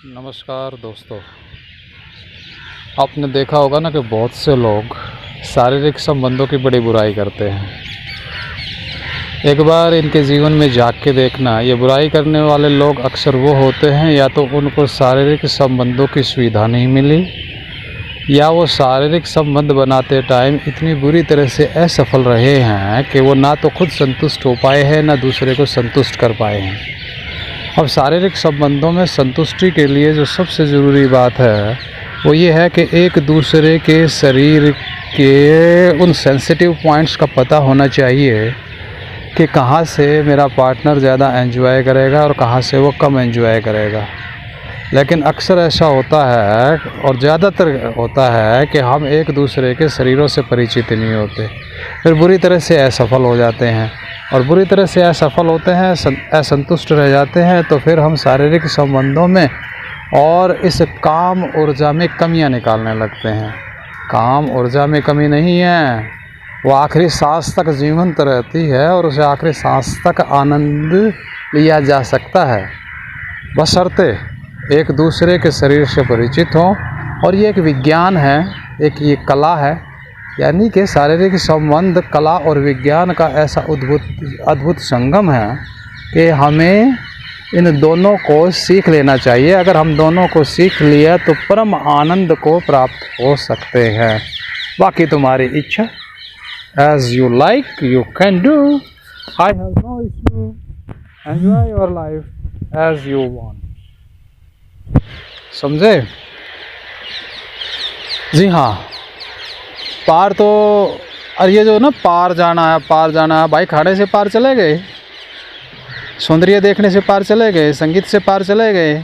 नमस्कार दोस्तों, आपने देखा होगा ना कि बहुत से लोग शारीरिक संबंधों की बड़ी बुराई करते हैं। एक बार इनके जीवन में झांक के देखना, ये बुराई करने वाले लोग अक्सर वो होते हैं या तो उनको शारीरिक संबंधों की सुविधा नहीं मिली, या वो शारीरिक संबंध बनाते टाइम इतनी बुरी तरह से असफल रहे हैं कि वो ना तो खुद संतुष्ट हो पाए हैं ना दूसरे को संतुष्ट कर पाए हैं। अब शारीरिक संबंधों में संतुष्टि के लिए जो सबसे ज़रूरी बात है वो ये है कि एक दूसरे के शरीर के उन सेंसिटिव पॉइंट्स का पता होना चाहिए कि कहाँ से मेरा पार्टनर ज़्यादा एंजॉय करेगा और कहाँ से वो कम एंजॉय करेगा। लेकिन अक्सर ऐसा होता है और ज़्यादातर होता है कि हम एक दूसरे के शरीरों से परिचित नहीं होते, फिर बुरी तरह से असफल हो जाते हैं और बुरी तरह से असफल होते हैं, असंतुष्ट रह जाते हैं। तो फिर हम शारीरिक संबंधों में और इस काम ऊर्जा में कमियां निकालने लगते हैं। काम ऊर्जा में कमी नहीं है, वो आखिरी सांस तक जीवंत रहती है और उसे आखिरी सांस तक आनंद लिया जा सकता है, बशर्ते एक दूसरे के शरीर से परिचित हों। और ये एक विज्ञान है, एक ये कला है, यानी कि शारीरिक संबंध कला और विज्ञान का ऐसा अद्भुत संगम है कि हमें इन दोनों को सीख लेना चाहिए। अगर हम दोनों को सीख लिया तो परम आनंद को प्राप्त हो सकते हैं। बाकी तुम्हारी इच्छा, as you like you can do, I have no issue, enjoy your life as you want. समझे? जी हाँ, पार तो, और ये जो ना पार जाना है भाई, खाने से पार चले गए, सौंदर्य देखने से पार चले गए, संगीत से पार चले गए।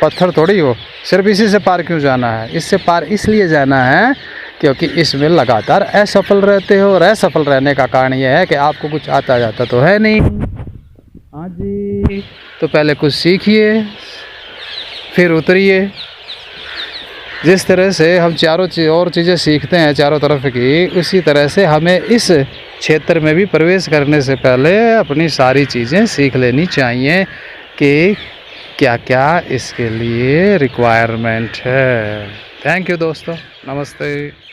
पत्थर थोड़ी हो, सिर्फ इसी से पार क्यों जाना है? इससे पार इसलिए जाना है क्योंकि इसमें लगातार असफल रहते हो और असफल रहने का कारण यह है कि आपको कुछ आता जाता तो है नहीं। हाँ जी, तो पहले कुछ सीखिए फिर उतरिए। जिस तरह से हम चारों और चीज़ें सीखते हैं चारों तरफ की, उसी तरह से हमें इस क्षेत्र में भी प्रवेश करने से पहले अपनी सारी चीज़ें सीख लेनी चाहिए कि क्या क्या इसके लिए रिक्वायरमेंट है। थैंक यू दोस्तों, नमस्ते।